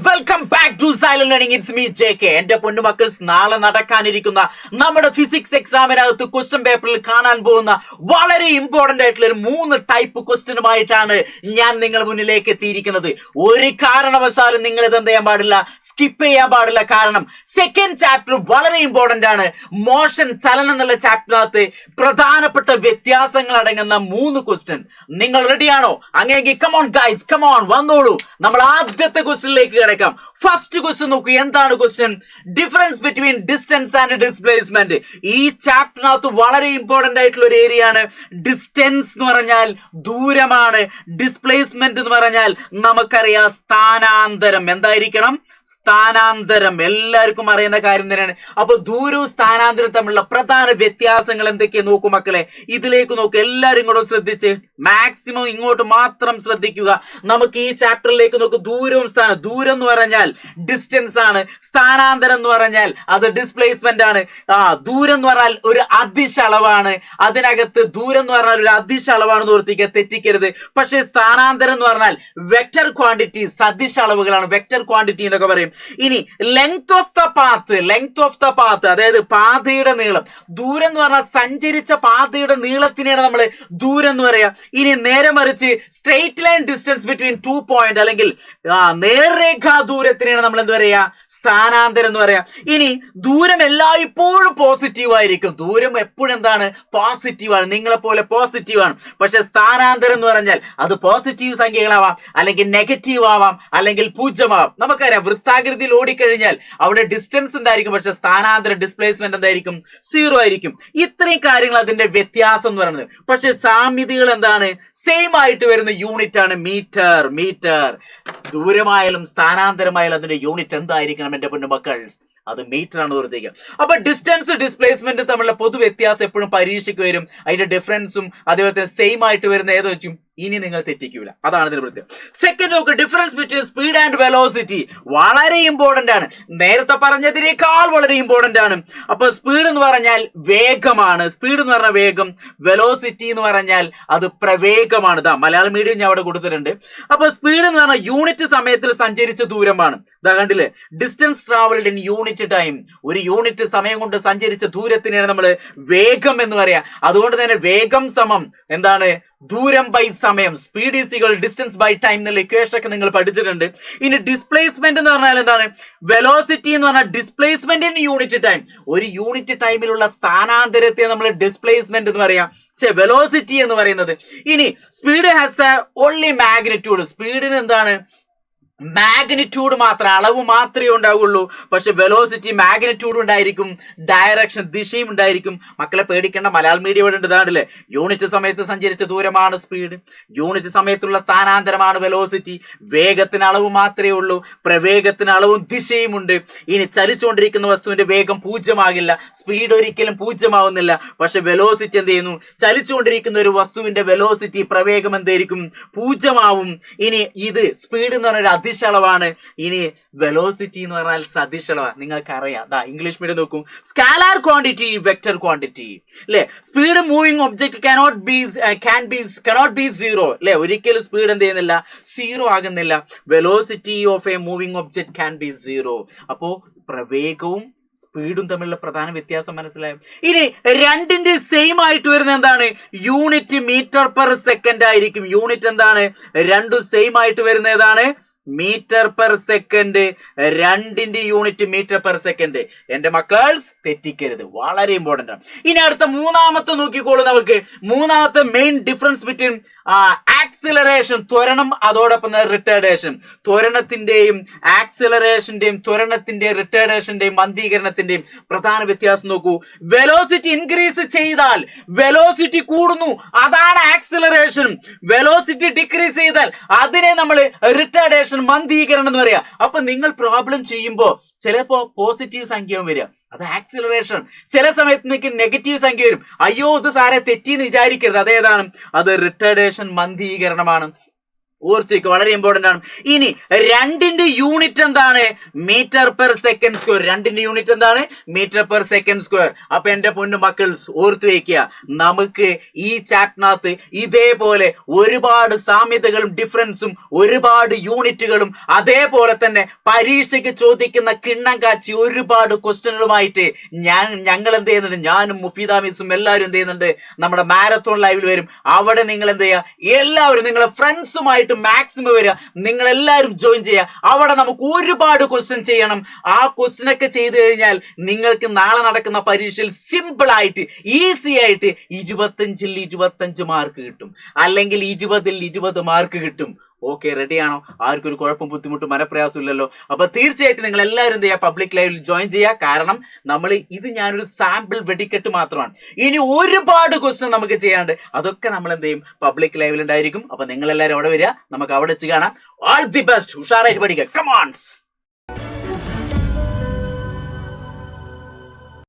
Welcome back to silent learning. It's me JK. എന്റെ പൊന്നുമക്കൾസ്, നാളെ നടക്കാനിരിക്കുന്ന നമ്മുടെ ഫിസിക്സ് എക്സാമിനകത്ത് ക്വസ്റ്റ്യൻ പേപ്പറിൽ കാണാൻ പോകുന്ന വളരെ ഇമ്പോർട്ടന്റ് ആയിട്ടുള്ള ഒരു 3 ടൈപ്പ് ക്വസ്റ്റ്യനുമായിട്ടാണ് ഞാൻ നിങ്ങളുടെ മുന്നിലേക്ക് എത്തിയിരിക്കുന്നത്. ഒരു കാരണവശാലും നിങ്ങൾ ഇത് എന്ത് ചെയ്യാൻ പാടില്ല, സ്കിപ്പ് ചെയ്യാൻ പാടില്ല. കാരണം സെക്കൻഡ് ചാപ്റ്റർ വളരെ ഇമ്പോർട്ടന്റ് ആണ്. മോഷൻ, ചലനം എന്നുള്ള ചാപ്റ്ററിനകത്ത് പ്രധാനപ്പെട്ട വ്യത്യാസങ്ങൾ അടങ്ങുന്ന 3 ക്വസ്റ്റ്യൻ. നിങ്ങൾ റെഡിയാണോ? അങ്ങനെയെങ്കിൽ കമോൺ ഗൈസ്, കമോൺ വന്നോളൂ. നമ്മൾ ആദ്യത്തെ ക്വസ്റ്റ്യനിലേക്ക് കിടക്കാം. ഫസ്റ്റ് ക്വസ്റ്റ്യൻ നോക്കൂ. എന്താണ് question? Difference between distance and displacement. ഈ ചാപ്റ്ററിനകത്ത് വളരെ ഇമ്പോർട്ടന്റ് ആയിട്ടുള്ള ഒരു ഏരിയ ആണ്. ഡിസ്റ്റൻസ് എന്ന് പറഞ്ഞാൽ ദൂരമാണ്. ഡിസ്പ്ലേസ്മെന്റ് എന്ന് പറഞ്ഞാൽ നമുക്കറിയാം സ്ഥാനാന്തരം. എന്തായിരിക്കണം? സ്ഥാനാന്തരം. എല്ലാവർക്കും അറിയുന്ന കാര്യം തന്നെയാണ്. അപ്പൊ ദൂരവും സ്ഥാനാന്തരവും തമ്മിലുള്ള പ്രധാന വ്യത്യാസങ്ങൾ എന്തൊക്കെയാ നോക്കൂ മക്കളെ. ഇതിലേക്ക് നോക്കൂ. എല്ലാവരും ഇങ്ങോട്ട് ശ്രദ്ധിച്ച് മാക്സിമം ഇങ്ങോട്ട് മാത്രം ശ്രദ്ധിക്കുക. നമുക്ക് ഈ ചാപ്റ്ററിലേക്ക് നോക്കൂ. ദൂരവും സ്ഥാനം. ദൂരം എന്ന് പറഞ്ഞാൽ ഡിസ്റ്റൻസ് ആണ്. സ്ഥാനാന്തരം എന്ന് പറഞ്ഞാൽ അത് ഡിസ്പ്ലേസ്മെന്റ് ആണ്. ദൂരം എന്ന് പറഞ്ഞാൽ ഒരു അദിശ അളവാണ്. അതിനകത്ത് ദൂരം എന്ന് പറഞ്ഞാൽ ഒരു അദിശ അളവാണെന്ന് ഓർത്തിക്കുക, തെറ്റിക്കരുത്. പക്ഷേ സ്ഥാനാന്തരം എന്ന് പറഞ്ഞാൽ വെക്ടർ ക്വാണ്ടിറ്റി, സദിശ അളവുകളാണ്. വെക്ടർ ക്വാണ്ടിറ്റി എന്നൊക്കെ പറയും. ഇനി length of the path. Length of the path അതായത് പാതയുടെ നീളം. ദൂരം എന്ന് പറഞ്ഞാൽ സഞ്ചരിച്ച പാതയുടെ നീളത്തിനെയാണ് നമ്മൾ ദൂരം എന്ന് പറയാം. ഇനി നേരെ മറിച്ച് straight line distance between 2 point അല്ലെങ്കിൽ നേർരേഖാ ദൂരത്തിനെയാണ് നമ്മൾ എന്ത് പറയാ, സ്ഥാനാന്തരം എന്ന് പറയാം. ഇനി ദൂരം എല്ലായ്പ്പോഴും പോസിറ്റീവ് ആയിരിക്കും. ദൂരം എപ്പോഴും എന്താണ്? പോസിറ്റീവ് ആണ്. നിങ്ങളെ പോലെ പോസിറ്റീവ് ആണ്. പക്ഷെ സ്ഥാനാന്തരം എന്ന് പറഞ്ഞാൽ അത് പോസിറ്റീവ് സംഖ്യകളാവാം, അല്ലെങ്കിൽ നെഗറ്റീവ് ആവാം, അല്ലെങ്കിൽ 0 ആവാം. നമുക്കറിയാം വൃത്താകൃതിയിൽ ഓടിക്കഴിഞ്ഞാൽ അവിടെ ഡിസ്റ്റൻസ് ഉണ്ടായിരിക്കും, പക്ഷെ സ്ഥാനാന്തരം ഡിസ്പ്ലേസ്മെന്റ് എന്തായിരിക്കും? 0 ആയിരിക്കും. ഇത്രയും കാര്യങ്ങൾ അതിന്റെ വ്യത്യാസം എന്ന് പറയുന്നത്. പക്ഷെ സാമ്യതകൾ എന്താണ്? സെയിം ആയിട്ട് വരുന്ന യൂണിറ്റ് ആണ് മീറ്റർ. മീറ്റർ ദൂരമായാലും സ്ഥാനാന്തരമായാലും അതിന്റെ യൂണിറ്റ് എന്തായിരിക്കണം എന്റെ പൊന്നു മക്കൾ? അത് മീറ്റർ ആണ് ഓർത്തിരിക്കുക. അപ്പൊ ഡിസ്റ്റൻസ് ഡിസ്പ്ലേസ്മെന്റ് തമ്മിലുള്ള പൊതു വ്യത്യാസം എപ്പോഴും പരീക്ഷയ്ക്ക് വരും. അതിന്റെ ഡിഫറൻസും അതേപോലെ തന്നെ സെയിം ആയിട്ട് വരുന്ന ഏതോ വെച്ചും ഇനി നിങ്ങൾ തെറ്റിക്കൂല. അതാണ് ഇതിന്റെ പ്രത്യേകം. സെക്കൻഡ് നോക്ക്. Difference between speed and velocity. വളരെ ഇമ്പോർട്ടന്റ് ആണ്. നേരത്തെ പറഞ്ഞതിനേക്കാൾ വളരെ ഇമ്പോർട്ടന്റ് ആണ്. അപ്പൊ സ്പീഡ് എന്ന് പറഞ്ഞാൽ വേഗമാണ്. സ്പീഡ് എന്ന് പറഞ്ഞാൽ വേഗം. വെലോസിറ്റി എന്ന് പറഞ്ഞാൽ അത് പ്രവേഗമാണ്. ഇതാ മലയാളം മീഡിയം ഞാൻ അവിടെ കൊടുത്തിട്ടുണ്ട്. അപ്പൊ സ്പീഡ് എന്ന് പറഞ്ഞാൽ യൂണിറ്റ് സമയത്തിൽ സഞ്ചരിച്ച ദൂരമാണ്. ഇതാ കണ്ടില്ലേ? Distance travelled in unit time. ഒരു യൂണിറ്റ് സമയം കൊണ്ട് സഞ്ചരിച്ച ദൂരത്തിനാണ് നമ്മൾ വേഗം എന്ന് പറയാ. അതുകൊണ്ട് തന്നെ വേഗം സമം എന്താണ്? ദൂരം ബൈ സമയം. Speed is equal distance by time എന്നുള്ള ഇക്വേഷൻ ഒക്കെ നിങ്ങൾ പഠിച്ചിട്ടുണ്ട്. ഇനി ഡിസ്പ്ലേസ്മെന്റ് എന്ന് പറഞ്ഞാൽ എന്താണ്? വെലോസിറ്റി എന്ന് പറഞ്ഞാൽ ഡിസ്പ്ലേസ്മെന്റ് ഇൻ യൂണിറ്റ് ടൈം. ഒരു യൂണിറ്റ് ടൈമിലുള്ള സ്ഥാനാന്തരത്തെ നമ്മൾ ഡിസ്പ്ലേസ്മെന്റ് എന്ന് പറയാം. വെലോസിറ്റി എന്ന് പറയുന്നത്. ഇനി speed has a only magnitude. സ്പീഡിന് എന്താണ്? മാഗ്നിറ്റ്യൂഡ് മാത്രം, അളവ് മാത്രമേ ഉണ്ടാവുള്ളൂ. പക്ഷെ വെലോസിറ്റി മാഗ്നിറ്റ്യൂഡ് ഉണ്ടായിരിക്കും, ഡയറക്ഷൻ ദിശയും ഉണ്ടായിരിക്കും. മക്കളെ പേടിക്കേണ്ട, മലയാളം മീഡിയം ഇവിടെ ഉണ്ട്. ഇതാണല്ലേ? യൂണിറ്റ് സമയത്ത് സഞ്ചരിച്ച ദൂരമാണ് സ്പീഡ്, യൂണിറ്റ് സമയത്തുള്ള സ്ഥാനാന്തരമാണ് വെലോസിറ്റി. വേഗത്തിന് അളവ് മാത്രമേ ഉള്ളൂ, പ്രവേഗത്തിന് അളവും ദിശയും ഉണ്ട്. ഇനി ചലിച്ചുകൊണ്ടിരിക്കുന്ന വസ്തുവിന്റെ വേഗം 0 ആകില്ല, സ്പീഡ് ഒരിക്കലും 0 ആവുന്നില്ല. പക്ഷെ വെലോസിറ്റി എന്ത് ചെയ്യുന്നു? ചലിച്ചുകൊണ്ടിരിക്കുന്ന ഒരു വസ്തുവിന്റെ വെലോസിറ്റി, പ്രവേഗം എന്തായിരിക്കും? 0 ആവും. ഇനി ഇത് സ്പീഡ് എന്ന് പറഞ്ഞ ഒരു അളവാണ്. ഇനി വെലോസിറ്റി എന്ന് പറഞ്ഞാൽ സദിശളവാ. നിങ്ങൾക്ക് അറിയാം. ഇംഗ്ലീഷ് മീഡിയം നോക്കും. സ്കാലാർ ക്വാണ്ടിറ്റി, വെക്ടർ ക്വാണ്ടിറ്റി അല്ലെ? Speed moving object cannot be 0 അല്ലെ? ഒരിക്കലും സ്പീഡ് എന്ത് ചെയ്യുന്നില്ല? 0 ആകുന്നില്ല. Velocity of A moving object can be 0. അപ്പോ പ്രവേഗവും സ്പീഡും തമ്മിലുള്ള പ്രധാന വ്യത്യാസം മനസ്സിലായോ? ഇനി രണ്ടിന്റെ സെയിം ആയിട്ട് വരുന്ന എന്താണ്? യൂണിറ്റ് മീറ്റർ പെർ സെക്കൻഡ് ആയിരിക്കും. യൂണിറ്റ് എന്താണ്? രണ്ടും സെയിം ആയിട്ട് വരുന്ന ഏതാണ്? Metre per second. രണ്ടിന്റെ യൂണിറ്റ് മീറ്റർ പെർ സെക്കൻഡ്. എന്റെ മക്കൾസ് തെറ്റിക്കരുത്, വളരെ ഇമ്പോർട്ടന്റ് ആണ്. ഇനി അടുത്ത മൂന്നാമത്തെ നോക്കിക്കോളൂ. നമുക്ക് മൂന്നാമത്തെ മെയിൻ ഡിഫറൻസ് ബിറ്റ്വീൻ ആക്സിലറേഷൻ, ത്വരണം, അതോടൊപ്പം റിട്ടേർഡേഷൻ. ത്വരണത്തിന്റെയും ആക്സിലറേഷന്റെയും ത്വരണത്തിന്റെയും റിട്ടേർഡേഷന്റെയും മന്ദീകരണത്തിന്റെയും പ്രധാന വ്യത്യാസം നോക്കൂ. വെലോസിറ്റി ഇൻക്രീസ് ചെയ്താൽ വെലോസിറ്റി കൂടുന്നു, അതാണ് ആക്സിലറേഷൻ. വെലോസിറ്റി ഡിക്രീസ് ചെയ്താൽ അതിനെ നമ്മൾ റിട്ടേർഡേഷൻ, മന്ദീകരണം എന്ന് പറയാം. അപ്പൊ നിങ്ങൾ പ്രോബ്ലം ചെയ്യുമ്പോൾ ചിലപ്പോ പോസിറ്റീവ് സംഖ്യയും വരിക, അത് ആക്സിലറേഷൻ. ചില സമയത്ത് നിങ്ങൾക്ക് നെഗറ്റീവ് സംഖ്യ വരും. അയ്യോ ഇത് സാരെ തെറ്റിന്ന് വിചാരിക്കരുത്. അതേതാണ്? അത് റിട്ടേർഡേഷൻ, മന്ദീകരണമാണ്. ഓർത്തിരിക്കുക, വളരെ ഇമ്പോർട്ടന്റ് ആണ്. ഇനി രണ്ടിന്റെ യൂണിറ്റ് എന്താണ്? Metre per second square. രണ്ടിന്റെ യൂണിറ്റ് എന്താണ്? Metre per second square. അപ്പൊ എന്റെ പൊന്നു മക്കൾസ് ഓർത്തു വെക്കുക, നമുക്ക് ഈ ചാപ്റ്ററിനകത്ത് ഇതേപോലെ ഒരുപാട് സാമ്യതകളും ഡിഫറൻസും ഒരുപാട് യൂണിറ്റുകളും അതേപോലെ തന്നെ പരീക്ഷയ്ക്ക് ചോദിക്കുന്ന കിണ്ണം കാച്ചി ഒരുപാട് ക്വസ്റ്റ്യനുകളുമായിട്ട് ഞങ്ങൾ എന്ത് ചെയ്യുന്നുണ്ട്, ഞാനും മുഫീദ മിസ്സും എല്ലാവരും എന്ത് ചെയ്യുന്നുണ്ട്, നമ്മുടെ മാരത്തോൺ ലൈവിൽ വരും. അവിടെ നിങ്ങൾ എന്ത് ചെയ്യുക, എല്ലാവരും നിങ്ങളെ ഫ്രണ്ട്സുമായിട്ട് മാക്സിമം വരിക, നിങ്ങൾ എല്ലാവരും ജോയിൻ ചെയ്യുക. അവിടെ നമുക്ക് ഒരുപാട് ക്വസ്റ്റ്യൻ ചെയ്യണം. ആ ക്വസ്റ്റ്യൻ ഒക്കെ ചെയ്തു കഴിഞ്ഞാൽ നിങ്ങൾക്ക് നാളെ നടക്കുന്ന പരീക്ഷയിൽ സിമ്പിൾ ആയിട്ട് ഈസി ആയിട്ട് 25-ൽ 25 മാർക്ക് കിട്ടും, അല്ലെങ്കിൽ 20-ൽ 20 മാർക്ക് കിട്ടും. ഓക്കെ, റെഡിയാണോ? ആർക്കും ഒരു കുഴപ്പം ബുദ്ധിമുട്ടും മനപ്രയാസം ഇല്ലല്ലോ. അപ്പൊ തീർച്ചയായിട്ടും നിങ്ങൾ എല്ലാവരും എന്ത് ചെയ്യുക, പബ്ലിക് ലൈവിൽ ജോയിൻ ചെയ്യുക. കാരണം ഇത് ഞാനൊരു സാമ്പിൾ വെടിക്കെട്ട് മാത്രമാണ്. ഇനി ഒരുപാട് ക്വസ്റ്റ്യൻ നമുക്ക് ചെയ്യാണ്ട്, അതൊക്കെ നമ്മൾ എന്ത് ചെയ്യും, പബ്ലിക് ലൈവിൽ ഉണ്ടായിരിക്കും. അപ്പൊ നിങ്ങൾ എല്ലാവരും അവിടെ വരിക, നമുക്ക് അവിടെ വെച്ച് കാണാം. ഓൾ ദി ബെസ്റ്റ്, ഉഷാറായിട്ട് പഠിക്കുക. കമോൺസ്.